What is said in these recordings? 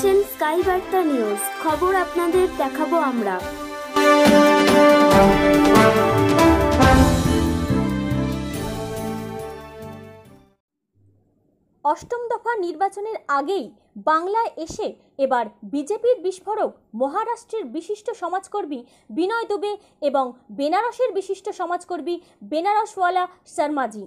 দেখছেন স্কাই বার্তা নিউজ। খবর আপনাদের দেখাবো আমরা। অষ্টম দফা নির্বাচনের আগেই বাংলায় এসে এবার বিজেপির বিস্ফোরক মহারাষ্ট্রের বিশিষ্ট সমাজকর্মী বিনয় দুবে এবং বেনারসের বিশিষ্ট সমাজকর্মী বেনারসওয়ালা শর্মাজি।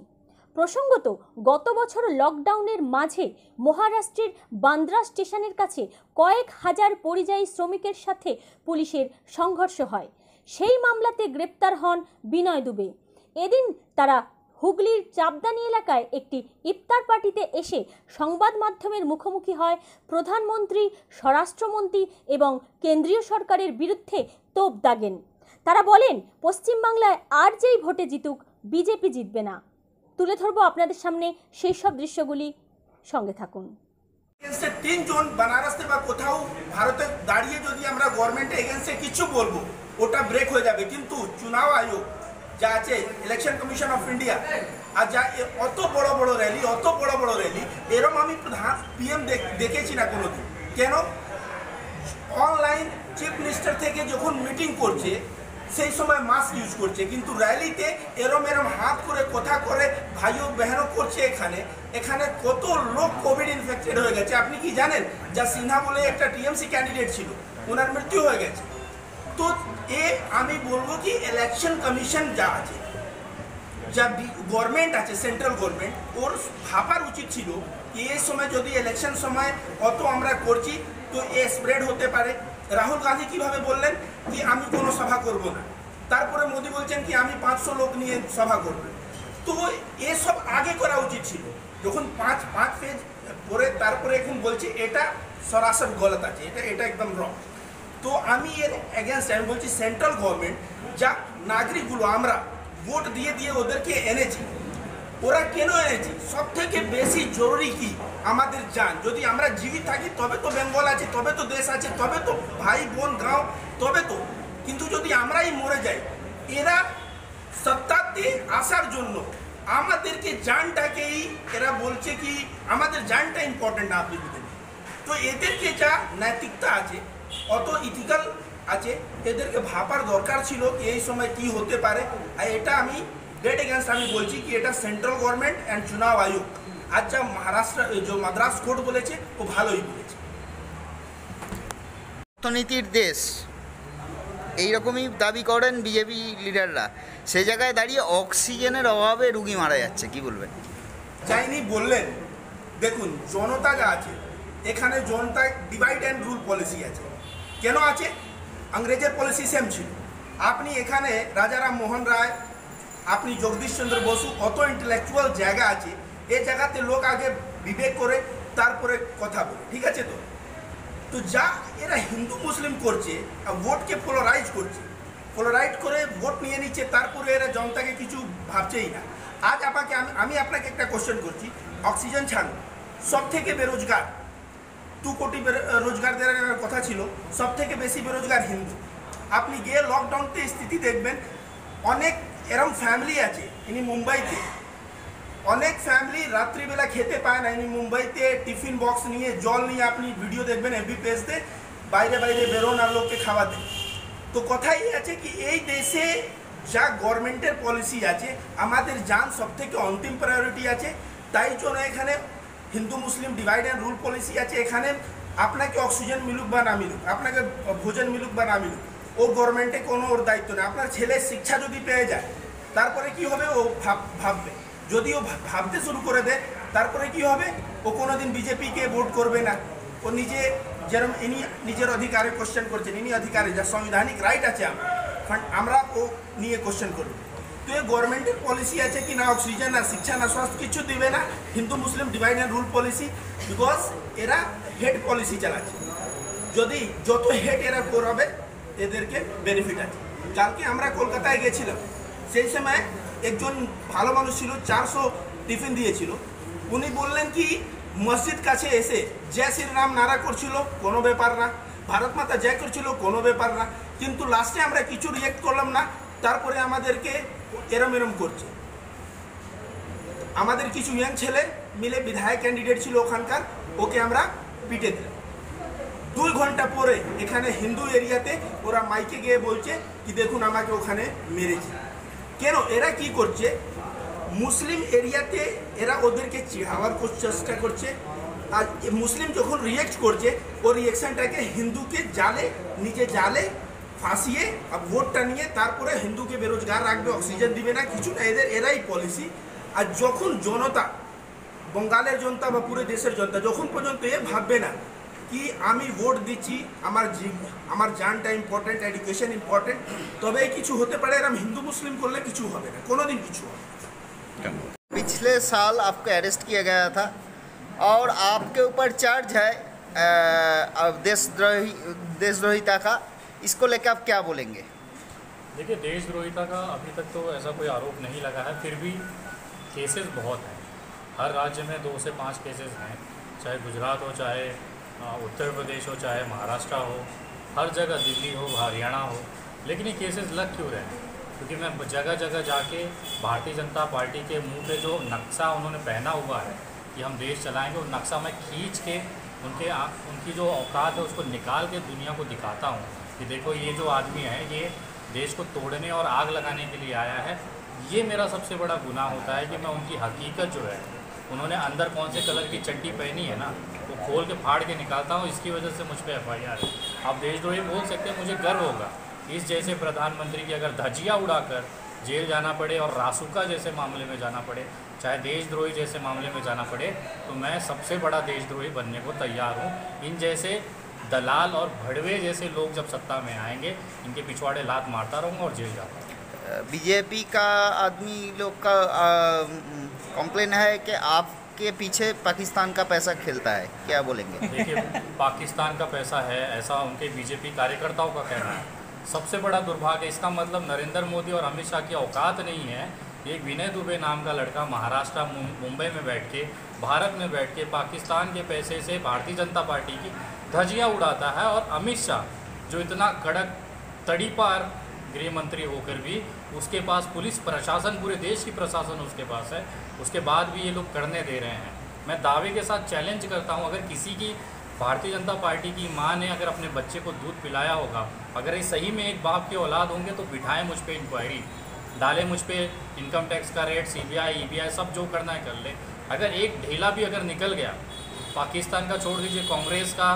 প্রসঙ্গত, গত বছর লকডাউনের মাঝে মহারাষ্ট্রের বান্দ্রা স্টেশনের কাছে কয়েক হাজার পরিযায়ী শ্রমিকের সাথে পুলিশের সংঘর্ষ হয়। সেই মামলাতে গ্রেপ্তার হন বিনয় দুবে। এদিন তারা হুগলির চাপদানি এলাকায় একটি ইফতার পার্টিতে এসে সংবাদ মাধ্যমের মুখোমুখি হয় প্রধানমন্ত্রী, স্বরাষ্ট্রমন্ত্রী এবং কেন্দ্রীয় সরকারের বিরুদ্ধে তোপ দাগেন। তারা বলেন, পশ্চিমবাংলায় আর যেই ভোটে জিতুক, বিজেপি জিতবে না। তুলে ধরবো আপনাদের সামনে সেই সব দৃশ্যগুলি, সঙ্গে থাকুন। তিনজন বানারসে বা কোথাও ভারতে দাঁড়িয়ে যদি আমরা গভর্নমেন্টের এগেনস্টে কিছু বলবো, ওটা ব্রেক হয়ে যাবে। কিন্তু চুনাव আয়োগ যা আছে, ইলেকশন কমিশন অফ ইন্ডিয়া, আর যা অত বড় বড় র্যালি, এরম আমি পিএম দেখেছি না কোনোদিন। কেন? অনলাইন চিফ মিনিস্টার থেকে যখন মিটিং করছে সেই সময় মাস্ক ইউজ করছে, কিন্তু র্যালিতে এরম হাত করে কথা করে ভাইও বহনও করছে। এখানে কত লোক কোভিড ইনফেক্টেড হয়ে গেছে। আপনি কি জানেন? যা সিনহা বলে একটা টিএমসি ক্যান্ডিডেট ছিল, ওনার মৃত্যু হয়ে গেছে। তো আমি বলবো কি ইলেকশন কমিশন যা আছে, যা গভর্নমেন্ট আছে, সেন্ট্রাল গভর্নমেন্ট, ওর ভাবার উচিত ছিল এই সময় যদি ইলেকশন সময় অত আমরা করছি তো এ স্প্রেড হতে পারে। রাহুল গান্ধী কিভাবে বললেন কি আমি কোনো সভা করব না, তারপরে মোদি বলছেন কি আমি 500 লোক নিয়ে সভা করব। তো এসব আগে করা উচিত ছিল, যখন পাঁচ পেজ পরে তারপরে এখন বলছে এটা সরাসর গলত আছে, এটা একদম রং। তো আমি এর এগেনস্ট আমি বলছি সেন্ট্রাল গভর্নমেন্ট যা নাগরিকগুলো আমরা ভোট দিয়ে ওদেরকে এনেছি, ওরা কেন এনেছি? সব থেকে বেশি জরুরি কি আমাদের জান। যদি আমরা জীবিত থাকি তবে তো বেঙ্গল আছে, তবে তো দেশ আছে, তবে তো ভাই বোন গাঁও, তবে তো। কিন্তু যদি আমরাই মরে যাই, এরা সত্তাতে আসার জন্য আমাদেরকে জানটাকেই এরা বলছে কি আমাদের জানটা ইম্পর্টেন্ট না আপনি বুঝেন। তো এদেরকে যা নৈতিকতা আছে, অত ইথিক্যাল আছে, এদেরকে ভাবার দরকার ছিল এই সময় কি হতে পারে। আর এটা আমি ডেট এগেন্স্ট আমি বলছি কি এটা সেন্ট্রাল গভর্নমেন্ট অ্যান্ড চুনাव আয়োগ আজ যা মহারাষ্ট্র যে মাদ্রাস কোর্ট বলেছে ও ভালোই বলেছে। অর্থনীতির দেশ এইরকমই দাবি করেন বিজেপি লিডাররা, সে জায়গায় দাঁড়িয়ে অক্সিজেনের অভাবে রুগী মারা যাচ্ছে, কি বলবেন? চাইনি বললেন, দেখুন জনতা যা আছে এখানে জনতা ডিভাইড অ্যান্ড রুল পলিসি আছে। কেন আছে? ইংরেজের পলিসি সেম ছিল। আপনি এখানে রাজারাম মোহন রায়, আপনি জগদীশ চন্দ্র বসু, অত ইন্টেলেকচুয়াল জায়গা আছে, এই জায়গাতে লোক আগে বিবেক করে তারপরে কথা বলে, ঠিক আছে? তো যা এরা হিন্দু মুসলিম করছে, ভোটকে পোলারাইজ করে ভোট নিয়ে নিচ্ছে, তারপরে এরা জনতাকে কিছু ভাবছেই না। আজ আমি আপনাকে একটা কোশ্চেন করছি, অক্সিজেন ছাড়ুন, সব থেকে বেরোজগার 2 কোটি রোজগার দেওয়ার কথা ছিল, সব থেকে বেশি বেরোজগার হিন্দু। আপনি গিয়ে লকডাউনতে স্থিতি দেখবেন, অনেক এরম ফ্যামিলি আছে ইনি মুম্বাইতে, অনেক ফ্যামিলি রাত্রিবেলা খেতে পায় না, ইনি মুম্বাইতে টিফিন বক্স নিয়ে জল নিয়ে আপনি ভিডিও দেখবেন এফবি পেজতে, বাইরে বেরোন আর লোককে খাওয়া দেন। তো কথাই আছে কি এই দেশে যা গভর্নমেন্টের পলিসি আছে, আমাদের জান সব থেকে অন্তিম প্রায়োরিটি আছে। তাই জন্য এখানে Hindu Muslim divide and rule policy আছে। এখানে আপনাকে অক্সিজেন মিলুক বা না মিলুক, আপনাকে ভোজন মিলুক বা না মিলুক, ও গভর্নমেন্টে কোনো ওর দায়িত্ব নেই। আপনার ছেলে শিক্ষা যদি পেয়ে যায় তারপরে কি হবে? ও ভাববে। যদি ও ভাবতে শুরু করে দেয় তারপরে কি হবে? ও কোনোদিন বিজেপিকে ভোট করবে না। ও যেরকম ইনি নিজের অধিকারে কোশ্চেন করছেন, ইনি অধিকারে যা সাংবিধানিক রাইট আছে আমরা ও নিয়ে কোশ্চেন করব। তো এই গভর্নমেন্টের পলিসি আছে কি না অক্সিজেন না শিক্ষা না স্বাস্থ্য কিছু দিবে না, Hindu Muslim divide and rule policy, because এরা হেড পলিসি চালাচ্ছে। যদি যত হেড এরা করবে এদেরকে বেনিফিট আছে। কালকে আমরা কলকাতায় গেছিলাম, সেই সময় একজন ভালো মানুষ ছিল, 400 টিফিন দিয়েছিল। উনি বললেন কি মসজিদ কাছে এসে জয় শ্রীরাম নারা করছিল, কোনো ব্যাপার না, ভারত মাতা জয় করছিল, কোনো ব্যাপার না, কিন্তু লাস্টে আমরা কিছু রিয়েক্ট করলাম না, তারপরে আমাদেরকে এরম করছে। আমাদের কিছু ইয়াং ছেলে মিলে বিধায়ক ক্যান্ডিডেট ছিল ওখানকার, ওকে আমরা পিটে দিলাম। 2 ঘন্টা পরে এখানে হিন্দু এরিয়াতে ওরা মাইকে গিয়ে বলছে কি দেখুন আমাকে ওখানে মেরেছে। কেন এরা কি করছে? মুসলিম এরিয়াতে এরা ওদেরকে চিড়াবার চেষ্টা করছে, আর মুসলিম যখন রিয়েক্ট করছে ও রিয়েকশনটাকে হিন্দুকে জালে নিজে জালে ফাঁসিয়ে আর ভোটটা নিয়ে তারপরে হিন্দুকে বেরোজগার রাখবে, অক্সিজেন দিবে না, কিছু না, এরাই পলিসি। আর যখন জনতা, বঙ্গালের জনতা বা পুরো দেশের জনতা যখন পর্যন্ত এ ভাববে না কি আমি ভোট দিচ্ছি, আমার জানটা ইম্পর্টেন্ট, এডুকেশন ইম্পর্টেন্ট, তবেই কিছু হতে পারে। এরকম হিন্দু মুসলিম করলে কিছু হবে না, কোনোদিন কিছু হবে না। पिछले साल आपको अरेस्ट किया गया था और आपके ऊपर चार्ज है देशद्रोहिता का, इसको लेकर आप क्या बोलेंगे? देखिए, देशद्रोहिता का अभी तक तो ऐसा कोई आरोप नहीं लगा है, फिर भी केसेस बहुत हैं। हर राज्य में 2 से 5 केसेस हैं, चाहे गुजरात हो, चाहे उत्तर प्रदेश हो, चाहे महाराष्ट्र हो, हर जगह, दिल्ली हो, हरियाणा हो। लेकिन ये केसेस लग क्यों रहे हैं? क्योंकि मैं जगह जगह जाके भारतीय जनता पार्टी के मुंह पे जो नक्शा उन्होंने पहना हुआ है कि हम देश चलाएंगे, वो नक्शा मैं खींच के उनकी जो औकात है उसको निकाल के दुनिया को दिखाता हूँ कि देखो ये जो आदमी है ये देश को तोड़ने और आग लगाने के लिए आया है। ये मेरा सबसे बड़ा गुनाह होता है कि मैं उनकी हकीकत जो है, उन्होंने अंदर कौन से कलर की चड्डी पहनी है ना, वो खोल के फाड़ के निकालता हूँ। इसकी वजह से मुझ पर FIR है। आप देशद्रोही बोल सकते हैं, मुझे गर्व होगा इस जैसे प्रधानमंत्री की अगर धज्जियाँ उड़ाकर जेल जाना पड़े और रासुका जैसे मामले में जाना पड़े, चाहे देशद्रोही जैसे मामले में जाना पड़े, तो मैं सबसे बड़ा देशद्रोही बनने को तैयार हूँ। इन जैसे दलाल और भड़वे जैसे लोग जब सत्ता में आएंगे, इनके पिछवाड़े लात मारता रहूँगा और जेल जाता रहूँगा। बीजेपी का आदमी लोग का कंप्लेन है कि आपके पीछे पाकिस्तान का पैसा खेलता है, क्या बोलेंगे? देखिए, पाकिस्तान का पैसा है ऐसा उनके बीजेपी कार्यकर्ताओं का कहना है। सबसे बड़ा दुर्भाग्य, इसका मतलब नरेंद्र मोदी और अमित शाह की औकात नहीं है। एक विनय दुबे नाम का लड़का महाराष्ट्र मुंबई में बैठ के, भारत में बैठ के पाकिस्तान के पैसे से भारतीय जनता पार्टी की धज्जियाँ उड़ाता है। और अमित शाह जो इतना कड़क तड़ीपार गृह मंत्री होकर भी उसके पास पुलिस प्रशासन, पूरे देश की प्रशासन उसके पास है, उसके बाद भी ये लोग करने दे रहे हैं। मैं दावे के साथ चैलेंज करता हूँ, अगर किसी की भारतीय जनता पार्टी की माँ ने अगर अपने बच्चे को दूध पिलाया होगा, अगर ये सही में एक बाप के औलाद होंगे तो बिठाएं मुझ पे इंक्वायरी, डालें मुझ पे इनकम टैक्स का रेट, CBI, EBI सब जो करना है कर ले। अगर एक ढेला भी अगर निकल गया, पाकिस्तान का छोड़ दीजिए, कांग्रेस का,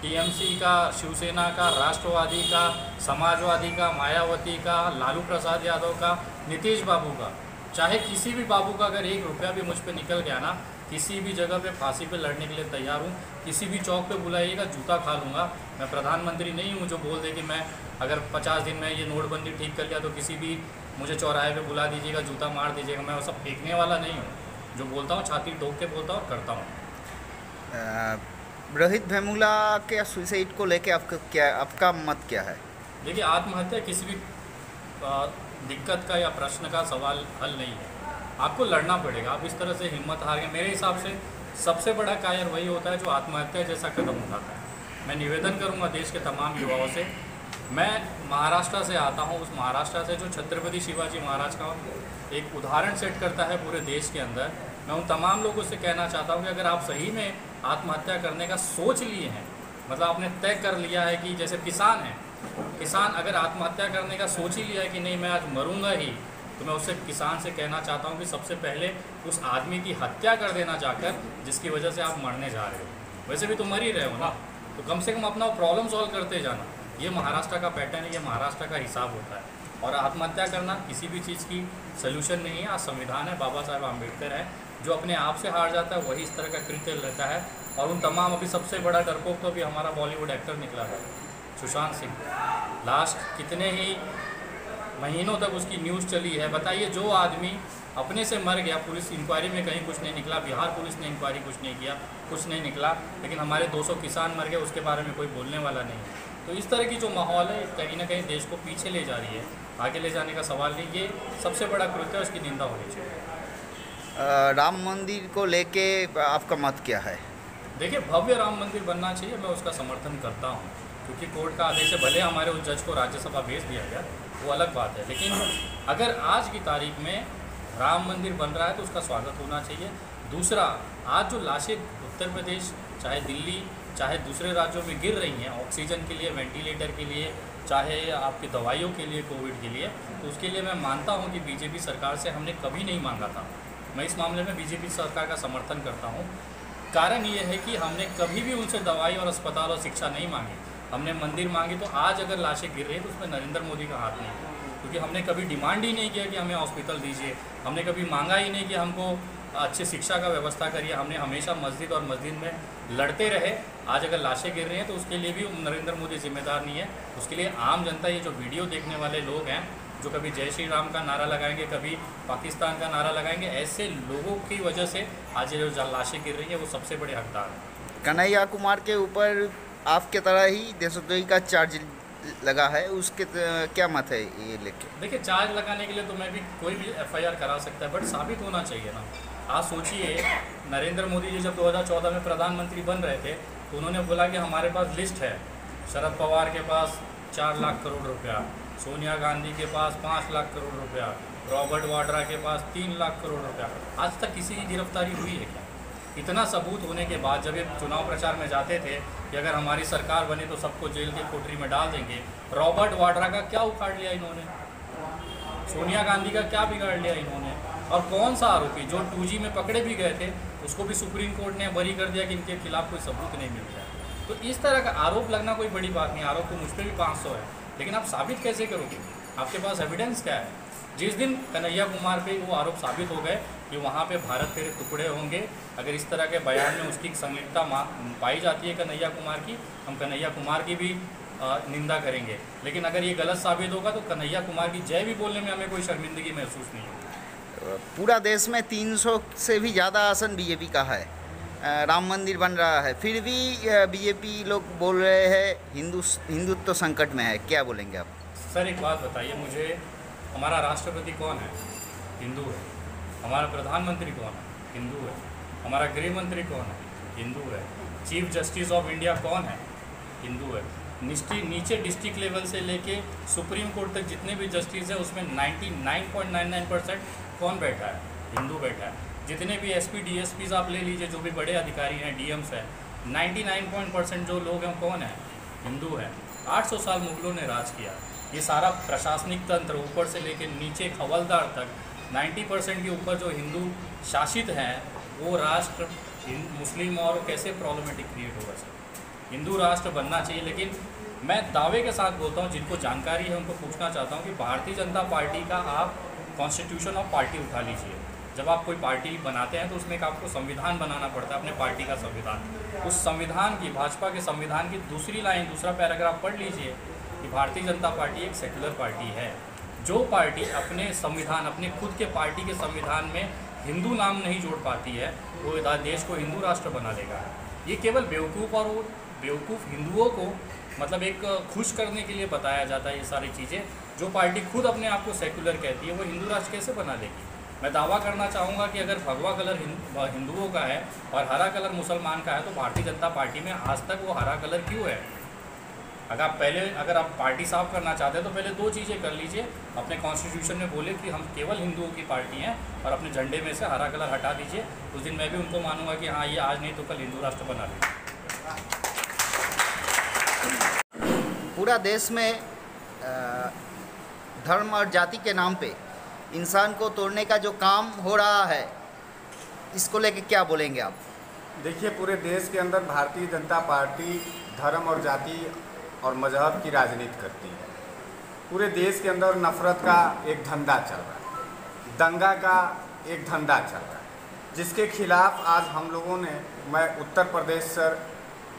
TMC का, शिवसेना का, राष्ट्रवादी का, समाजवादी का, मायावती का, लालू प्रसाद यादव का, नीतीश बाबू का, चाहे किसी भी बाबू का अगर 1 रुपया भी मुझ पे निकल गया ना, किसी भी जगह पे फांसी पे लड़ने के लिए तैयार हूँ। किसी भी चौक पे बुलाइएगा, जूता खा लूँगा। मैं प्रधानमंत्री नहीं हूँ जो बोल दे कि मैं अगर 50 दिन में ये नोटबंदी ठीक कर लिया तो किसी भी मुझे चौराहे पे बुला दीजिएगा, जूता मार दीजिएगा। मैं वो सब फेंकने वाला नहीं हूँ। जो बोलता हूँ छाती ठोक के बोलता हूँ और करता हूँ। रोहित वेमुला के सुसाइड को लेके आपका मत क्या है? देखिए, आत्महत्या किसी भी दिक्कत का या प्रश्न का सवाल हल नहीं है। आपको लड़ना पड़ेगा। आप इस तरह से हिम्मत हार गए, मेरे हिसाब से सबसे बड़ा कायर वही होता है जो आत्महत्या जैसा कदम उठाता है। मैं निवेदन करूंगा देश के तमाम युवाओं से। मैं महाराष्ट्र से आता हूं, उस महाराष्ट्र से जो छत्रपति शिवाजी महाराज का एक उदाहरण सेट करता है पूरे देश के अंदर। मैं उन तमाम लोगों से कहना चाहता हूं कि अगर आप सही में आत्महत्या करने का सोच लिए हैं, मतलब आपने तय कर लिया है कि जैसे किसान है, किसान अगर आत्महत्या करने का सोच ही लिया है कि नहीं मैं आज मरूंगा ही, तो मैं उससे किसान से कहना चाहता हूं कि सबसे पहले उस आदमी की हत्या कर देना जाकर जिसकी वजह से आप मरने जा रहे हो। वैसे भी तो मर ही रहे हो ना, तो कम से कम अपना प्रॉब्लम सॉल्व करते जाना। ये महाराष्ट्र का पैटर्न है, ये महाराष्ट्र का हिसाब होता है। और आत्महत्या करना किसी भी चीज़ की सल्यूशन नहीं है। आज संविधान है, बाबा साहब आम्बेडकर है, जो अपने आप से हार जाता है वही इस तरह का कृत्य लेता है। और उन तमाम, अभी सबसे बड़ा डरपोक तो अभी हमारा बॉलीवुड एक्टर निकला था सुशांत सिंह। लास्ट कितने ही महीनों तक उसकी न्यूज़ चली है। बताइए, जो आदमी अपने से मर गया, पुलिस इंक्वायरी में कहीं कुछ नहीं निकला, बिहार पुलिस ने इंक्वायरी कुछ नहीं किया, कुछ नहीं निकला, लेकिन हमारे 200 किसान मर गए, उसके बारे में कोई बोलने वाला नहीं है। तो इस तरह की जो माहौल है कहीं ना कहीं देश को पीछे ले जा रही है। आगे ले जाने का सवाल नहीं, ये सबसे बड़ा कृत्य है, उसकी निंदा होनी चाहिए। राम मंदिर को लेके आपका मत क्या है? देखिए, भव्य राम मंदिर बनना चाहिए, मैं उसका समर्थन करता हूँ, क्योंकि कोर्ट का आदेश है। भले हमारे उस जज को राज्यसभा भेज दिया गया, वो अलग बात है, लेकिन अगर आज की तारीख में राम मंदिर बन रहा है तो उसका स्वागत होना चाहिए। दूसरा, आज जो लाशें उत्तर प्रदेश, चाहे दिल्ली, चाहे दूसरे राज्यों में गिर रही हैं ऑक्सीजन के लिए, वेंटिलेटर के लिए, चाहे आपकी दवाइयों के लिए, कोविड के लिए, तो उसके लिए मैं मानता हूँ कि बीजेपी सरकार से हमने कभी नहीं मांगा था। मैं इस मामले में बीजेपी सरकार का समर्थन करता हूँ। कारण ये है कि हमने कभी भी उनसे दवाई और अस्पताल और शिक्षा नहीं मांगी। हमने मंदिर मांगी, तो आज अगर लाशें गिर रही है तो उसमें नरेंद्र मोदी का हाथ नहीं है, क्योंकि हमने कभी डिमांड ही नहीं किया कि हमें हॉस्पिटल दीजिए, हमने कभी मांगा ही नहीं कि हमको अच्छी शिक्षा का व्यवस्था करिए। हमने हमेशा मस्जिद और मस्जिद में लड़ते रहे। आज अगर लाशें गिर रही हैं तो उसके लिए भी नरेंद्र मोदी जिम्मेदार नहीं है। उसके लिए आम जनता, ये जो वीडियो देखने वाले लोग हैं, जो कभी जय श्री राम का नारा लगाएंगे, कभी पाकिस्तान का नारा लगाएंगे, ऐसे लोगों की वजह से आज ये जो लाशें गिर रही हैं वो सबसे बड़े हकदार हैं। कन्हैया कुमार के ऊपर आपके तरह ही देशद्रोही का चार्ज लगा है, उसके क्या मत है ये लेके? देखिए, चार्ज लगाने के लिए तो मैं भी कोई भी FIR करा सकता है, बट साबित होना चाहिए ना। आज सोचिए, नरेंद्र मोदी जी जब 2014 में प्रधानमंत्री बन रहे थे तो उन्होंने बोला कि हमारे पास लिस्ट है, शरद पवार के पास 4 लाख करोड़ रुपया, सोनिया गांधी के पास 5 लाख करोड़ रुपया, रॉबर्ट वाड्रा के पास 3 लाख करोड़ रुपया। आज तक किसी की गिरफ्तारी हुई है क्या? इतना सबूत होने के बाद जब ये चुनाव प्रचार में जाते थे कि अगर हमारी सरकार बने तो सबको जेल के कोठरी में डाल देंगे, रॉबर्ट वाड्रा का क्या उखाड़ लिया इन्होंने? सोनिया गांधी का क्या बिगाड़ लिया इन्होंने? और कौन सा आरोपी जो 2G में पकड़े भी गए थे उसको भी सुप्रीम कोर्ट ने बरी कर दिया कि इनके खिलाफ कोई सबूत नहीं मिल रहा है। तो इस तरह का आरोप लगना कोई बड़ी बात नहीं। आरोप तो मुझ पर भी 500 है, लेकिन आप साबित कैसे करोगे? आपके पास एविडेंस क्या है? जिस दिन कन्हैया कुमार पे वो आरोप साबित हो गए कि वहाँ पे भारत तेरे टुकड़े होंगे, अगर इस तरह के बयान में उसकी संलिप्तता पाई जाती है कन्हैया कुमार की, हम कन्हैया कुमार की भी निंदा करेंगे। लेकिन अगर ये गलत साबित होगा तो कन्हैया कुमार की जय भी बोलने में हमें कोई शर्मिंदगी महसूस नहीं होगी। पूरा देश में 300 से भी ज़्यादा आसन बीजेपी का है, राम मंदिर बन रहा है, फिर भी बीजेपी लोग बोल रहे हैं हिंदुत्व संकट में है। क्या बोलेंगे आप? सर, एक बात बताइए मुझे, हमारा राष्ट्रपति कौन है? हिंदू है। हमारा प्रधानमंत्री कौन है? हिंदू है। हमारा गृह मंत्री कौन है? हिंदू है। चीफ जस्टिस ऑफ इंडिया कौन है? हिंदू है। नीचे डिस्ट्रिक्ट लेवल से लेके सुप्रीम कोर्ट तक जितने भी जस्टिस हैं उसमें 99.99% कौन बैठा है? हिंदू बैठा है। जितने भी SP DSPs आप ले लीजिए, जो भी बड़े अधिकारी हैं, DMs हैं, 99% जो लोग हैं कौन है? हिंदू है। 800 साल मुगलों ने राज किया। ये सारा प्रशासनिक तंत्र ऊपर से लेकर नीचे हवलदार तक 90% के ऊपर जो हिंदू शासित हैं, वो राष्ट्र मुस्लिम और कैसे प्रॉब्लमेटिक क्रिएट होगा सर? हिंदू राष्ट्र बनना चाहिए। लेकिन मैं दावे के साथ बोलता हूँ, जिनको जानकारी है उनको पूछना चाहता हूँ कि भारतीय जनता पार्टी का आप कॉन्स्टिट्यूशन ऑफ पार्टी उठा लीजिए। जब आप कोई पार्टी बनाते हैं तो उसमें एक आपको संविधान बनाना पड़ता है, अपने पार्टी का संविधान। उस संविधान की, भाजपा के संविधान की दूसरी लाइन, दूसरा पैराग्राफ पढ़ लीजिए कि भारतीय जनता पार्टी एक सेक्युलर पार्टी है। जो पार्टी अपने संविधान, अपने खुद के पार्टी के संविधान में हिंदू नाम नहीं जोड़ पाती है, वो देश को हिंदू राष्ट्र बना लेगा। ये केवल बेवकूफ़ और बेवकूफ़ हिंदुओं को मतलब एक खुश करने के लिए बताया जाता है ये सारी चीज़ें। जो पार्टी खुद अपने आप को सेक्युलर कहती है वो हिंदू राष्ट्र कैसे बना लेगी? मैं दावा करना चाहूँगा कि अगर भगवा कलर हिंदुओं का है और हरा कलर मुसलमान का है तो भारतीय जनता पार्टी में आज तक वो हरा कलर क्यों है? अगर आप पार्टी साफ करना चाहते हैं तो पहले 2 चीज़ें कर लीजिए। अपने कॉन्स्टिट्यूशन में बोले कि हम केवल हिंदुओं की पार्टी हैं और अपने झंडे में से हरा कलर हटा दीजिए। उस दिन मैं भी उनको मानूंगा कि हाँ, ये आज नहीं तो कल हिंदू राष्ट्र बना लेंगे। पूरा देश में धर्म और जाति के नाम पे इंसान को तोड़ने का जो काम हो रहा है, इसको लेके क्या बोलेंगे आप? देखिए, पूरे देश के अंदर भारतीय जनता पार्टी धर्म और जाति और मजहब की राजनीति करती है। पूरे देश के अंदर नफरत का एक धंधा चल रहा है, दंगा का एक धंधा चल रहा है, जिसके खिलाफ आज हम लोगों ने, मैं उत्तर प्रदेश से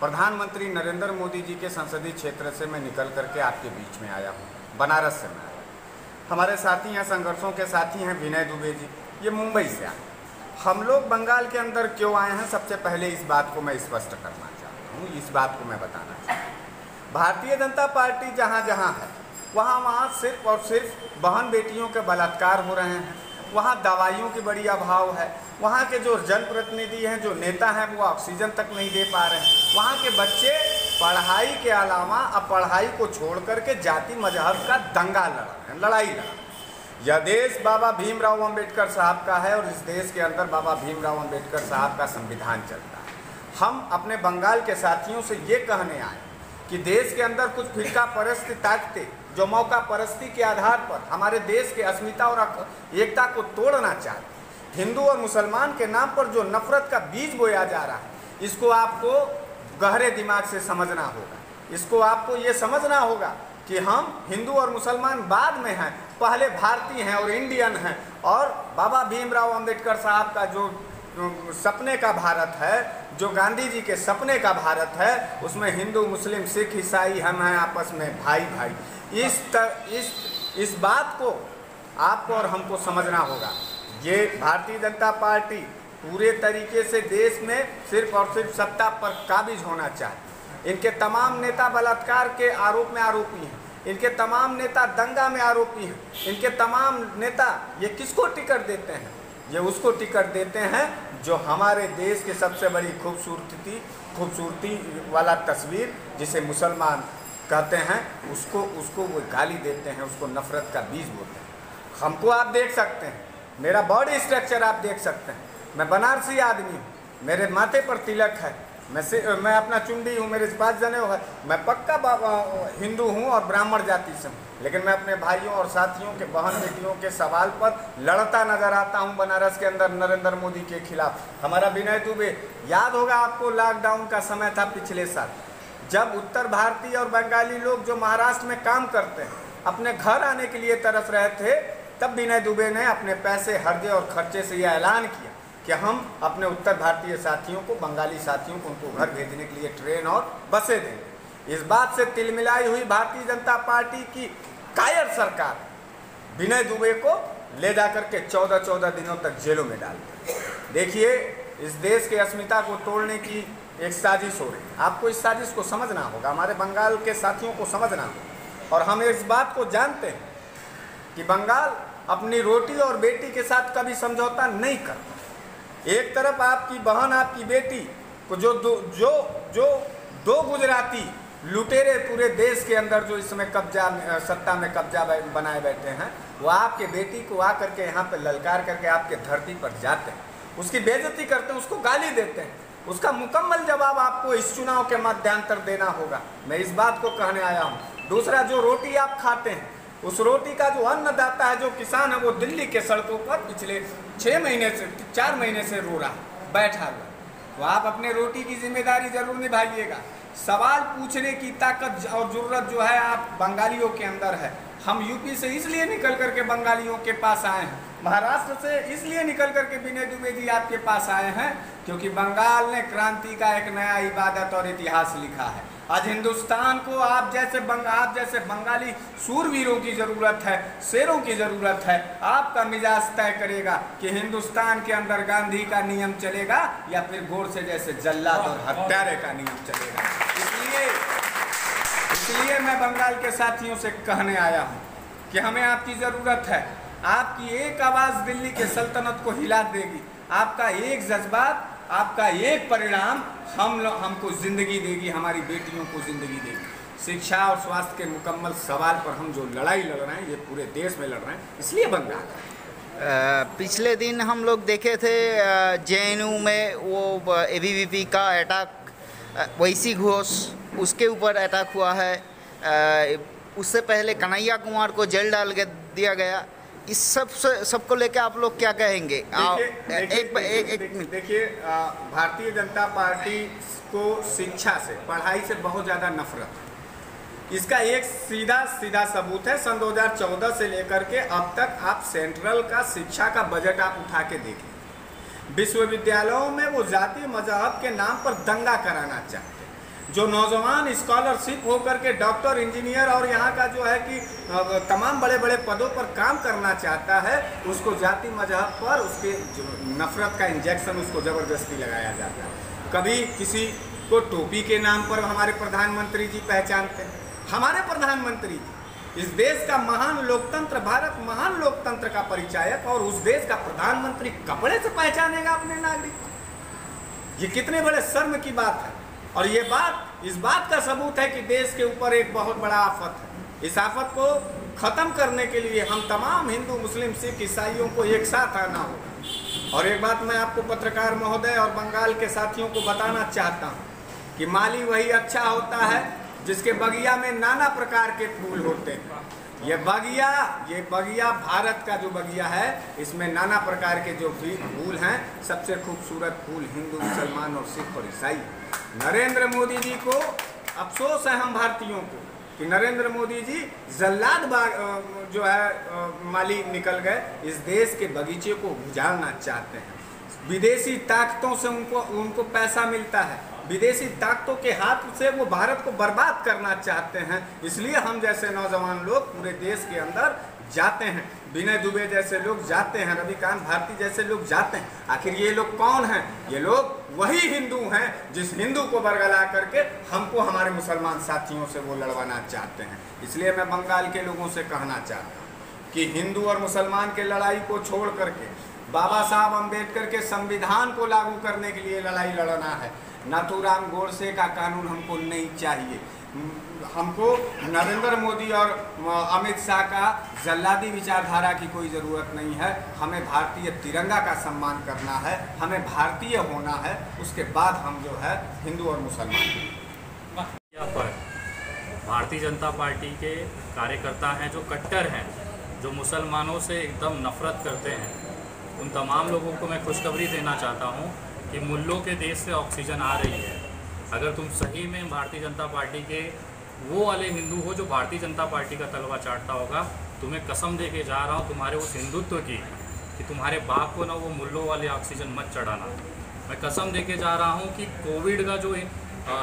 प्रधानमंत्री नरेंद्र मोदी जी के संसदीय क्षेत्र से मैं निकल करके आपके बीच में आया हूँ। बनारस से मैं आया। हमारे साथी हैं, संघर्षों के साथी हैं विनय दुबे जी, ये मुंबई से आए। हम लोग बंगाल के अंदर क्यों आए हैं, सबसे पहले इस बात को मैं स्पष्ट करना चाहता हूँ, इस बात को मैं बताना चाहता हूँ। भारतीय जनता पार्टी जहाँ जहाँ है वहाँ सिर्फ और सिर्फ बहन बेटियों के बलात्कार हो रहे हैं, वहाँ दवाइयों की बड़ी अभाव है, वहाँ के जो जनप्रतिनिधि हैं, जो नेता हैं, वो ऑक्सीजन तक नहीं दे पा रहे हैं। वहाँ के बच्चे पढ़ाई के अलावा अब पढ़ाई को छोड़ करके जाति मजहब का दंगा लड़ रहे हैं, लड़ाई लड़ रहे हैं। यह देश बाबा भीमराव अंबेडकर साहब का है और इस देश के अंदर बाबा भीमराव अंबेडकर साहब का संविधान चलता है। हम अपने बंगाल के साथियों से ये कहने आए कि देश के अंदर कुछ फिरका परस्ती ताकतें जो मौका परस्ती के आधार पर हमारे देश के अस्मिता और एकता को तोड़ना चाहते, हिंदू और मुसलमान के नाम पर जो नफरत का बीज बोया जा रहा है, इसको आपको गहरे दिमाग से समझना होगा। इसको आपको ये समझना होगा कि हम हिंदू और मुसलमान बाद में हैं, पहले भारतीय हैं और इंडियन हैं। और बाबा भीमराव अंबेडकर साहब का जो सपने का भारत है, जो गांधी जी के सपने का भारत है, उसमें हिंदू मुस्लिम सिख ईसाई हम हैं आपस में भाई भाई। इस बात को आपको और हमको समझना होगा। ये भारतीय जनता पार्टी पूरे तरीके से देश में सिर्फ और सिर्फ सत्ता पर काबिज होना चाहती। इनके तमाम नेता बलात्कार के आरोप में आरोपी हैं, इनके तमाम नेता दंगा में आरोपी हैं, इनके तमाम नेता ये किसको टिकट देते हैं? ये उसको टिकट देते हैं जो हमारे देश की सबसे बड़ी खूबसूरती वाला तस्वीर जिसे मुसलमान कहते हैं, उसको वो गाली देते हैं, उसको नफरत का बीज बोलते हैं। हमको आप देख सकते हैं, मेरा बॉडी स्ट्रक्चर आप देख सकते हैं, मैं बनारसी आदमी हूँ, मेरे माथे पर तिलक है, मैं अपना चुंडी हूँ, मेरे 5 जनेऊ है, मैं पक्का हिंदू हूँ और ब्राह्मण जाति से हूँ, लेकिन मैं अपने भाइयों और साथियों के बहन बेटियों के सवाल पर लड़ता नजर आता हूँ बनारस के अंदर नरेंद्र मोदी के खिलाफ। हमारा विनय दुबे, याद होगा आपको लॉकडाउन का समय था पिछले साल, जब उत्तर भारतीय और बंगाली लोग जो महाराष्ट्र में काम करते हैं अपने घर आने के लिए तरस रहे थे, तब विनय दुबे ने अपने पैसे हर्जे और खर्चे से यह ऐलान किया कि हम अपने उत्तर भारतीय साथियों को, बंगाली साथियों को उनको घर भेजने के लिए ट्रेन और बसें देंगे। इस बात से तिलमिलाई हुई भारतीय जनता पार्टी की कायर सरकार विनय दुबे को ले जाकर के 14 दिनों तक जेलों में डाल दी। देखिए, इस देश के अस्मिता को तोड़ने की एक साजिश हो रही है। आपको इस साजिश को समझना होगा, हमारे बंगाल के साथियों को समझना होगा। और हम इस बात को जानते हैं कि बंगाल अपनी रोटी और बेटी के साथ कभी समझौता नहीं करता। एक तरफ आपकी बहन, आपकी बेटी को जो दो गुजराती लुटेरे पूरे देश के अंदर जो इसमें सत्ता में कब्जा बनाए बैठे हैं, वो आपके बेटी को आकर के यहाँ पे ललकार करके आपके धरती पर जाते हैं, उसकी बेइज्जती करते हैं, उसको गाली देते हैं। उसका मुकम्मल जवाब आपको इस चुनाव के मध्यांतर देना होगा। मैं इस बात को कहने आया हूँ। दूसरा, जो रोटी आप खाते हैं, उस रोटी का जो अन्नदाता है, जो किसान है, वो दिल्ली के सड़कों पर पिछले 4 महीने से रो रहा है, बैठा हुआ। तो आप अपने रोटी की जिम्मेदारी जरूर निभाइएगा। सवाल पूछने की ताकत और जरूरत जो है आप बंगालियों के अंदर है। हम यूपी से इसलिए निकल करके बंगालियों के पास आए हैं, महाराष्ट्र से इसलिए निकल करके विनय दुबे जी आपके पास आए हैं, क्योंकि बंगाल ने क्रांति का एक नया इबादत और इतिहास लिखा है। आज हिंदुस्तान को आप जैसे बंगाली सूरवीरों की ज़रूरत है, शेरों की ज़रूरत है। आपका मिजाज तय करेगा कि हिंदुस्तान के अंदर गांधी का नियम चलेगा या फिर गोडसे जैसे जल्लाद और हत्यारे का नियम चलेगा। इसलिए मैं बंगाल के साथियों से कहने आया हूँ कि हमें आपकी ज़रूरत है। आपकी एक आवाज़ दिल्ली के सल्तनत को हिला देगी। आपका एक जज्बात, आपका एक परिणाम हमको ज़िंदगी देगी, हमारी बेटियों को ज़िंदगी देगी। शिक्षा और स्वास्थ्य के मुकम्मल सवाल पर हम जो लड़ाई लड़ रहे हैं, ये पूरे देश में लड़ रहे हैं, इसलिए बंगाल। पिछले दिन हम लोग देखे थे JNU में वो ABVP का अटैक, वैसी घोष उसके ऊपर अटैक हुआ है। उससे पहले कन्हैया कुमार को जेल डाल के दिया गया। इस सबको लेके आप लोग क्या कहेंगे? देखिए, भारतीय जनता पार्टी को शिक्षा से, पढ़ाई से बहुत ज़्यादा नफरत है। इसका एक सीधा सबूत है। सन 2014 से लेकर के अब तक आप सेंट्रल का शिक्षा का बजट आप उठा के देखिए। विश्वविद्यालयों में वो जाति मजहब के नाम पर दंगा कराना चाहते हैं। जो नौजवान स्कॉलरशिप होकर के डॉक्टर, इंजीनियर और यहाँ का जो है कि तमाम बड़े बड़े पदों पर काम करना चाहता है, उसको जाति मजहब पर उसके नफरत का इंजेक्शन उसको ज़बरदस्ती लगाया जाता है। कभी किसी को टोपी के नाम पर हमारे प्रधानमंत्री जी पहचानते हैं। हमारे प्रधानमंत्री जी इस देश का महान लोकतंत्र, भारत महान लोकतंत्र का परिचायक, और उस देश का प्रधानमंत्री कपड़े से पहचानेगा अपने नागरिक को? ये कितने बड़े शर्म की बात है। और ये बात इस बात का सबूत है कि देश के ऊपर एक बहुत बड़ा आफत है। इस आफत को ख़त्म करने के लिए हम तमाम हिंदू, मुस्लिम, सिख, ईसाइयों को एक साथ आना होगा। और एक बात मैं आपको पत्रकार महोदय और बंगाल के साथियों को बताना चाहता हूँ कि माली वही अच्छा होता है जिसके बगिया में नाना प्रकार के फूल होते हैं। ये बगिया भारत का जो बगिया है, इसमें नाना प्रकार के जो भी फूल हैं, सबसे खूबसूरत फूल हिंदू, मुसलमान और सिख और ईसाई। नरेंद्र मोदी जी को अफसोस है हम भारतीयों को कि नरेंद्र मोदी जी जल्लाद जो है माली निकल गए, इस देश के बगीचे को उजाड़ना चाहते हैं। विदेशी ताकतों से उनको पैसा मिलता है, विदेशी ताकतों के हाथ से वो भारत को बर्बाद करना चाहते हैं। इसलिए हम जैसे नौजवान लोग पूरे देश के अंदर जाते हैं, विनय दुबे जैसे लोग जाते हैं, रविकांत भारती जैसे लोग जाते हैं। आखिर ये लोग कौन हैं? ये लोग वही हिंदू हैं जिस हिंदू को बरगला करके हमको हमारे मुसलमान साथियों से वो लड़वाना चाहते हैं। इसलिए मैं बंगाल के लोगों से कहना चाहता हूँ कि हिंदू और मुसलमान के लड़ाई को छोड़ करके बाबा साहब अम्बेडकर के संविधान को लागू करने के लिए लड़ाई लड़ना है। नाथूराम गोडसे का कानून हमको नहीं चाहिए। हमको नरेंद्र मोदी और अमित शाह का जल्लादी विचारधारा की कोई ज़रूरत नहीं है। हमें भारतीय तिरंगा का सम्मान करना है, हमें भारतीय होना है, उसके बाद हम जो है हिंदू और मुसलमान। यहाँ पर भारतीय जनता पार्टी के कार्यकर्ता हैं जो कट्टर हैं, जो मुसलमानों से एकदम नफरत करते हैं, उन तमाम लोगों को मैं खुशखबरी देना चाहता हूँ कि मुल्लों के देश से ऑक्सीजन आ रही है। अगर तुम सही में भारतीय जनता पार्टी के वो वाले हिंदू हो जो भारतीय जनता पार्टी का तलवा चाटता होगा, तुम्हें कसम दे के जा रहा हूँ तुम्हारे उस हिंदुत्व की कि तुम्हारे बाप को ना वो मुल्लों वाले ऑक्सीजन मत चढ़ाना। मैं कसम दे के जा रहा हूँ कि कोविड का जो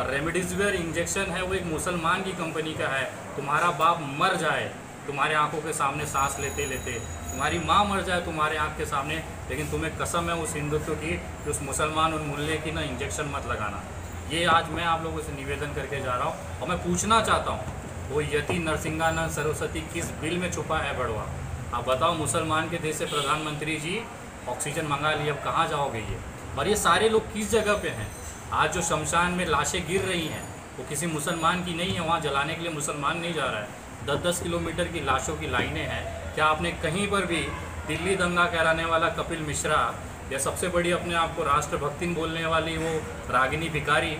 रेमडेसिविर इंजेक्शन है वो एक मुसलमान की कंपनी का है। तुम्हारा बाप मर जाए तुम्हारे आंखों के सामने सांस लेते लेते, तुम्हारी माँ मर जाए तुम्हारे आंख के सामने, लेकिन तुम्हें कसम है उस हिंदुत्व की कि उस मुसलमान उन मुल्ले की ना इंजेक्शन मत लगाना। ये आज मैं आप लोगों से निवेदन करके जा रहा हूँ। और मैं पूछना चाहता हूँ, वो यति नरसिंहानंद सरस्वती किस बिल में छुपा है बड़वा? आप बताओ, मुसलमान के देश से प्रधानमंत्री जी ऑक्सीजन मंगा लिए, अब कहाँ जाओगे ये? और ये सारे लोग किस जगह पे हैं? आज जो शमशान में लाशें गिर रही हैं वो किसी मुसलमान की नहीं है, वहाँ जलाने के लिए मुसलमान नहीं जा रहा है। 10-10 किलोमीटर की लाशों की लाइनें हैं। क्या आपने कहीं पर भी दिल्ली दंगा कराने वाला कपिल मिश्रा या सबसे बड़ी अपने आप को राष्ट्रभक्ति बोलने वाली वो रागिनी तिवारी,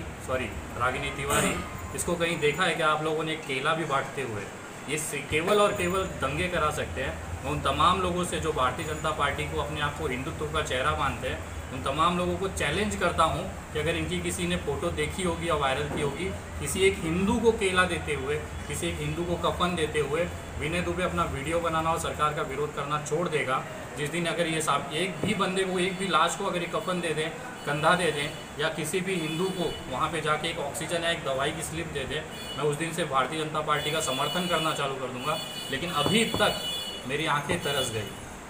इसको कहीं देखा है क्या आप लोगों ने केला भी बांटते हुए? ये केवल और केवल दंगे करा सकते हैं। मैं उन तमाम लोगों से जो भारतीय जनता पार्टी को अपने आप को हिंदुत्व का चेहरा मानते हैं, उन तमाम लोगों को चैलेंज करता हूं कि अगर इनकी किसी ने फ़ोटो देखी होगी या वायरल की होगी किसी एक हिंदू को केला देते हुए, किसी एक हिंदू को कफन देते हुए, विनय दुबे अपना वीडियो बनाना और सरकार का विरोध करना छोड़ देगा। जिस दिन अगर ये साहब एक भी बंदे को, एक भी लाश को अगर ये कफन दे दें, कंधा दे दें, या किसी भी हिंदू को वहाँ पे जाके एक ऑक्सीजन या एक दवाई की स्लिप दे दें, मैं उस दिन से भारतीय जनता पार्टी का समर्थन करना चालू कर दूँगा। लेकिन अभी तक मेरी आंखें तरस गई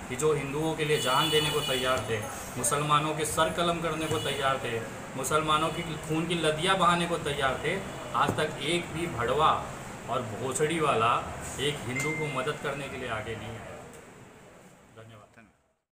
कि जो हिंदुओं के लिए जान देने को तैयार थे, मुसलमानों के सर कलम करने को तैयार थे, मुसलमानों की खून की लदियाँ बहाने को तैयार थे, आज तक एक भी भड़वा और भोसड़ी वाला एक हिंदू को मदद करने के लिए आगे नहीं है।